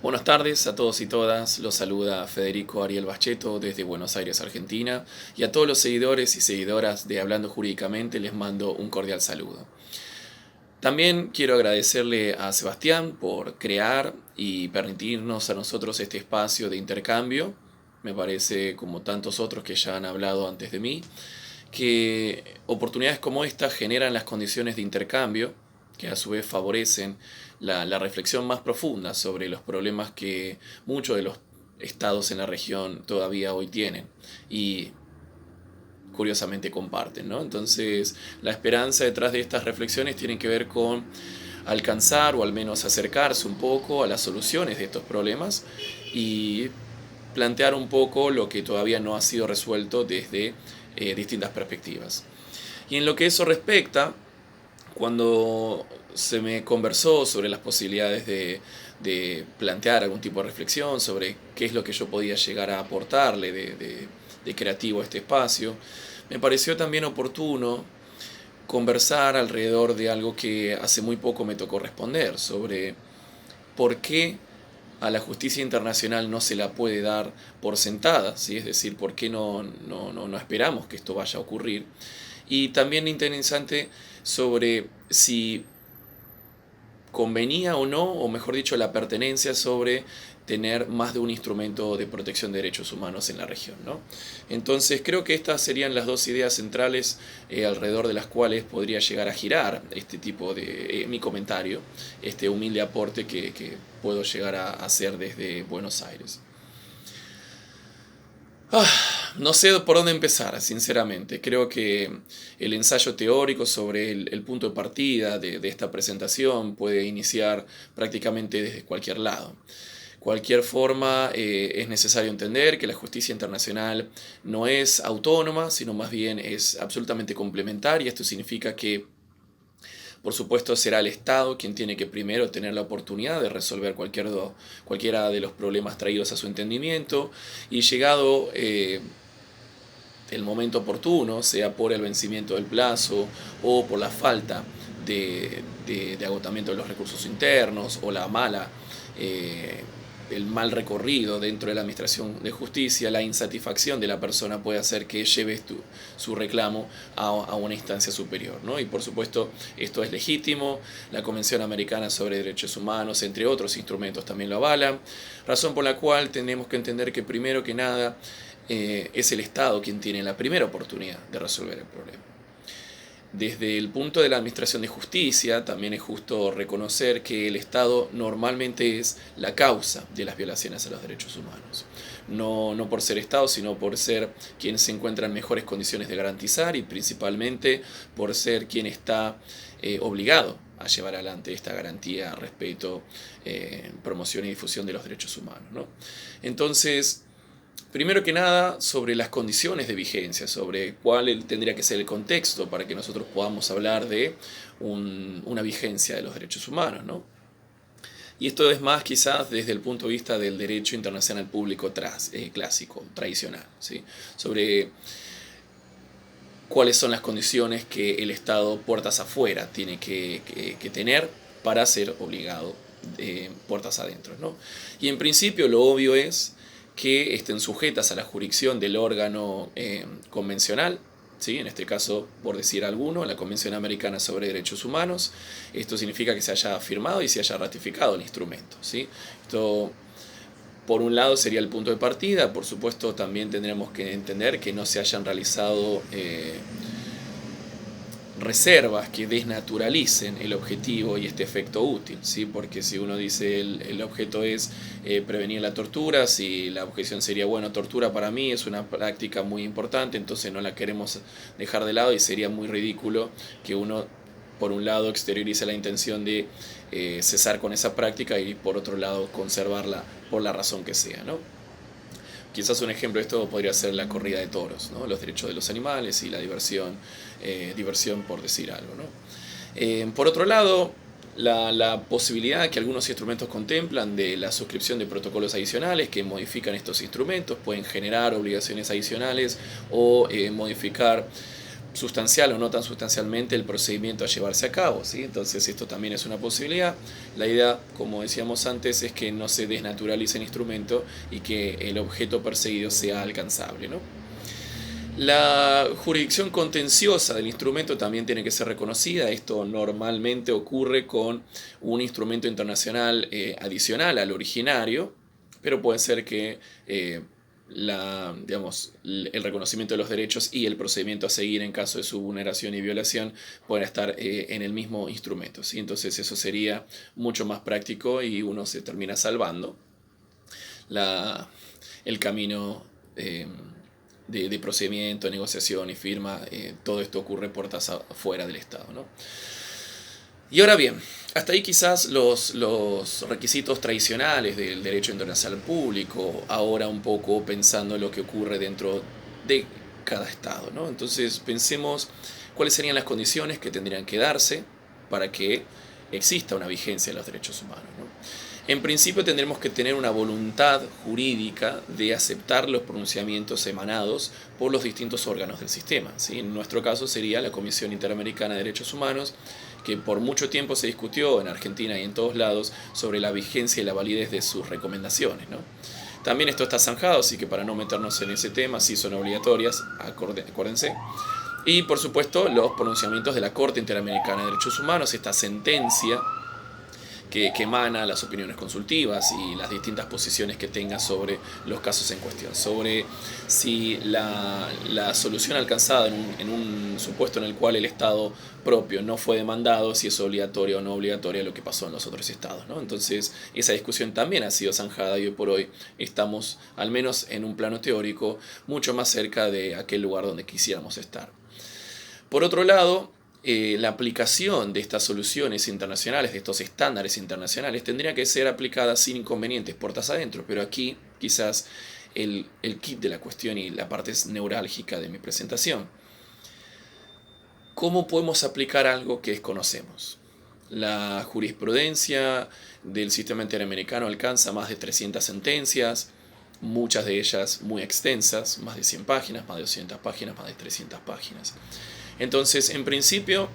Buenas tardes a todos y todas, los saluda Federico Ariel Bacheto desde Buenos Aires, Argentina, y a todos los seguidores y seguidoras de Hablando Jurídicamente les mando un cordial saludo. También quiero agradecerle a Sebastián por crear y permitirnos a nosotros este espacio de intercambio. Me parece, como tantos otros que ya han hablado antes de mí, que oportunidades como esta generan las condiciones de intercambio que a su vez favorecen la reflexión más profunda sobre los problemas que muchos de los estados en la región todavía hoy tienen y curiosamente comparten, ¿no? Entonces, la esperanza detrás de estas reflexiones tiene que ver con alcanzar o al menos acercarse un poco a las soluciones de estos problemas y plantear un poco lo que todavía no ha sido resuelto desde distintas perspectivas. Y en lo que eso respecta, cuando se me conversó sobre las posibilidades de plantear algún tipo de reflexión sobre qué es lo que yo podía llegar a aportarle de creativo a este espacio, me pareció también oportuno conversar alrededor de algo que hace muy poco me tocó responder, sobre por qué a la justicia internacional no se la puede dar por sentada, ¿sí? Es decir, por qué no esperamos que esto vaya a ocurrir. Y también interesante sobre si convenía o no, o mejor dicho, la pertenencia sobre tener más de un instrumento de protección de derechos humanos en la región, ¿no? Entonces creo que estas serían las dos ideas centrales alrededor de las cuales podría llegar a girar este tipo de mi comentario, este humilde aporte que puedo llegar a hacer desde Buenos Aires. No sé por dónde empezar, sinceramente. Creo que el ensayo teórico sobre el punto de partida de esta presentación puede iniciar prácticamente desde cualquier lado. Cualquier forma, es necesario entender que la justicia internacional no es autónoma, sino más bien es absolutamente complementaria. Esto significa que, por supuesto, será el Estado quien tiene que primero tener la oportunidad de resolver cualquiera de los problemas traídos a su entendimiento, y llegado el momento oportuno, sea por el vencimiento del plazo o por la falta de agotamiento de los recursos internos o el mal recorrido dentro de la administración de justicia, la insatisfacción de la persona puede hacer que lleve su reclamo a una instancia superior, ¿no? Y por supuesto esto es legítimo, la Convención Americana sobre Derechos Humanos, entre otros instrumentos, también lo avalan, razón por la cual tenemos que entender que primero que nada es el Estado quien tiene la primera oportunidad de resolver el problema. Desde el punto de la administración de justicia, también es justo reconocer que el Estado normalmente es la causa de las violaciones a los derechos humanos. No por ser Estado, sino por ser quien se encuentra en mejores condiciones de garantizar, y principalmente por ser quien está obligado a llevar adelante esta garantía, respeto, promoción y difusión de los derechos humanos, ¿no? Entonces, primero que nada, sobre las condiciones de vigencia, sobre cuál tendría que ser el contexto para que nosotros podamos hablar de una vigencia de los derechos humanos, ¿no? Y esto es más quizás desde el punto de vista del derecho internacional público clásico, tradicional, ¿sí? Sobre cuáles son las condiciones que el Estado puertas afuera tiene que tener para ser obligado puertas adentro, ¿no? Y en principio lo obvio es que estén sujetas a la jurisdicción del órgano convencional, ¿sí? En este caso, por decir alguno, la Convención Americana sobre Derechos Humanos. Esto significa que se haya firmado y se haya ratificado el instrumento, ¿sí? Esto, por un lado, sería el punto de partida. Por supuesto, también tendremos que entender que no se hayan realizado reservas que desnaturalicen el objetivo y este efecto útil, ¿sí? Porque si uno dice el objeto es prevenir la tortura, si la objeción sería, bueno, tortura para mí es una práctica muy importante, entonces no la queremos dejar de lado, y sería muy ridículo que uno, por un lado, exteriorice la intención de cesar con esa práctica y por otro lado conservarla por la razón que sea, ¿no? Quizás un ejemplo de esto podría ser la corrida de toros, ¿no? Los derechos de los animales y la diversión por decir algo, ¿no? Por otro lado, la posibilidad que algunos instrumentos contemplan de la suscripción de protocolos adicionales que modifican estos instrumentos, pueden generar obligaciones adicionales o modificar sustancial o no tan sustancialmente el procedimiento a llevarse a cabo, ¿sí? Entonces esto también es una posibilidad. La idea, como decíamos antes, es que no se desnaturalice el instrumento y que el objeto perseguido sea alcanzable, ¿no? La jurisdicción contenciosa del instrumento también tiene que ser reconocida. Esto normalmente ocurre con un instrumento internacional adicional al originario, pero puede ser que el reconocimiento de los derechos y el procedimiento a seguir en caso de su vulneración y violación puedan estar en el mismo instrumento, ¿sí? Entonces eso sería mucho más práctico y uno se termina salvando el camino de procedimiento, negociación y firma. Todo esto ocurre puertas afuera del Estado, ¿no? Y ahora bien, hasta ahí quizás los requisitos tradicionales del derecho internacional público, ahora un poco pensando en lo que ocurre dentro de cada Estado, ¿no? Entonces pensemos cuáles serían las condiciones que tendrían que darse para que exista una vigencia de los derechos humanos, ¿no? En principio tendremos que tener una voluntad jurídica de aceptar los pronunciamientos emanados por los distintos órganos del sistema, ¿sí? En nuestro caso sería la Comisión Interamericana de Derechos Humanos, que por mucho tiempo se discutió en Argentina y en todos lados sobre la vigencia y la validez de sus recomendaciones, ¿no? También esto está zanjado, así que para no meternos en ese tema, sí son obligatorias, acuérdense. Y por supuesto los pronunciamientos de la Corte Interamericana de Derechos Humanos, esta sentencia que emana las opiniones consultivas y las distintas posiciones que tenga sobre los casos en cuestión, sobre si la solución alcanzada en un supuesto en el cual el Estado propio no fue demandado, si es obligatoria o no obligatoria lo que pasó en los otros estados, ¿no? Entonces esa discusión también ha sido zanjada y hoy por hoy estamos, al menos en un plano teórico, mucho más cerca de aquel lugar donde quisiéramos estar. Por otro lado, la aplicación de estas soluciones internacionales, de estos estándares internacionales, tendría que ser aplicada sin inconvenientes, puertas adentro, pero aquí quizás el kit de la cuestión y la parte neurálgica de mi presentación. ¿Cómo podemos aplicar algo que desconocemos? La jurisprudencia del sistema interamericano alcanza más de 300 sentencias, muchas de ellas muy extensas, más de 100 páginas, más de 200 páginas, más de 300 páginas. Entonces, en principio,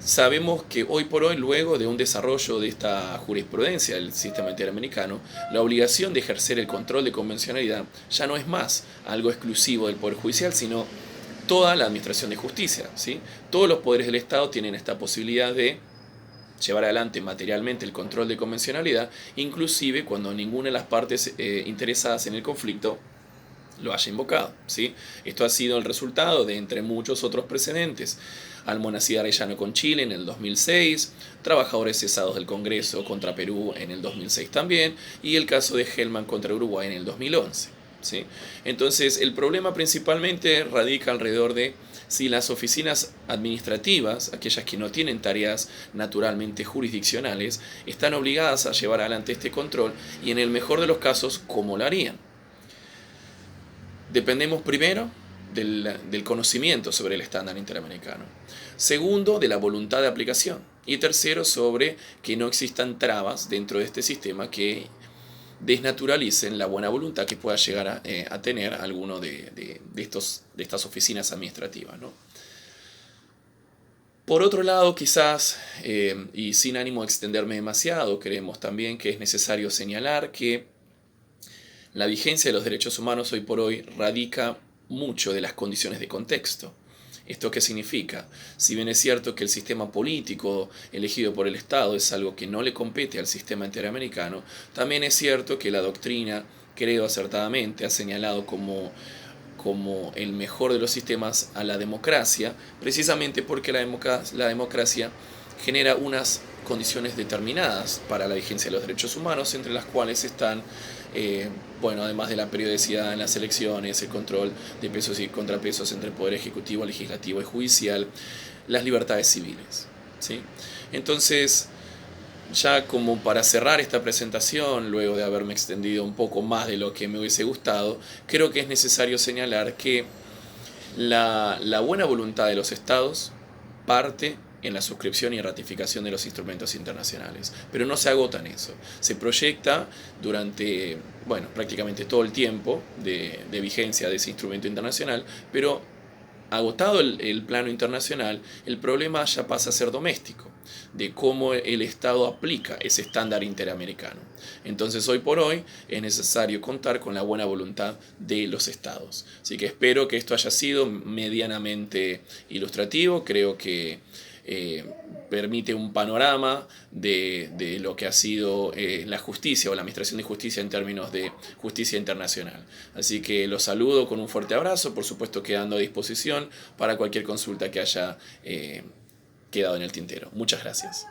sabemos que hoy por hoy, luego de un desarrollo de esta jurisprudencia del sistema interamericano, la obligación de ejercer el control de convencionalidad ya no es más algo exclusivo del Poder Judicial, sino toda la administración de justicia, ¿sí? Todos los poderes del Estado tienen esta posibilidad de llevar adelante materialmente el control de convencionalidad, inclusive cuando ninguna de las partes interesadas en el conflicto lo haya invocado, ¿sí? Esto ha sido el resultado de, entre muchos otros precedentes, Almonacid Arellano con Chile en el 2006, trabajadores cesados del Congreso contra Perú en el 2006 también, y el caso de Hellman contra Uruguay en el 2011, ¿sí? Entonces, el problema principalmente radica alrededor de si las oficinas administrativas, aquellas que no tienen tareas naturalmente jurisdiccionales, están obligadas a llevar adelante este control y, en el mejor de los casos, ¿cómo lo harían? Dependemos primero del conocimiento sobre el estándar interamericano. Segundo, de la voluntad de aplicación. Y tercero, sobre que no existan trabas dentro de este sistema que desnaturalicen la buena voluntad que pueda llegar a tener alguno de estas oficinas administrativas, ¿no? Por otro lado, quizás, y sin ánimo de extenderme demasiado, creemos también que es necesario señalar que la vigencia de los derechos humanos hoy por hoy radica mucho de las condiciones de contexto. ¿Esto qué significa? Si bien es cierto que el sistema político elegido por el Estado es algo que no le compete al sistema interamericano, también es cierto que la doctrina, creo acertadamente, ha señalado como el mejor de los sistemas a la democracia, precisamente porque la democracia genera unas condiciones determinadas para la vigencia de los derechos humanos, entre las cuales están, además de la periodicidad en las elecciones, el control de pesos y contrapesos entre el poder ejecutivo, legislativo y judicial, las libertades civiles, ¿sí? Entonces, ya como para cerrar esta presentación, luego de haberme extendido un poco más de lo que me hubiese gustado, creo que es necesario señalar que la buena voluntad de los estados parte en la suscripción y ratificación de los instrumentos internacionales. Pero no se agota en eso. Se proyecta durante, prácticamente todo el tiempo de vigencia de ese instrumento internacional, pero agotado el plano internacional, el problema ya pasa a ser doméstico, de cómo el Estado aplica ese estándar interamericano. Entonces hoy por hoy es necesario contar con la buena voluntad de los Estados. Así que espero que esto haya sido medianamente ilustrativo, creo que permite un panorama de lo que ha sido la justicia o la administración de justicia en términos de justicia internacional. Así que los saludo con un fuerte abrazo, por supuesto quedando a disposición para cualquier consulta que haya quedado en el tintero. Muchas gracias.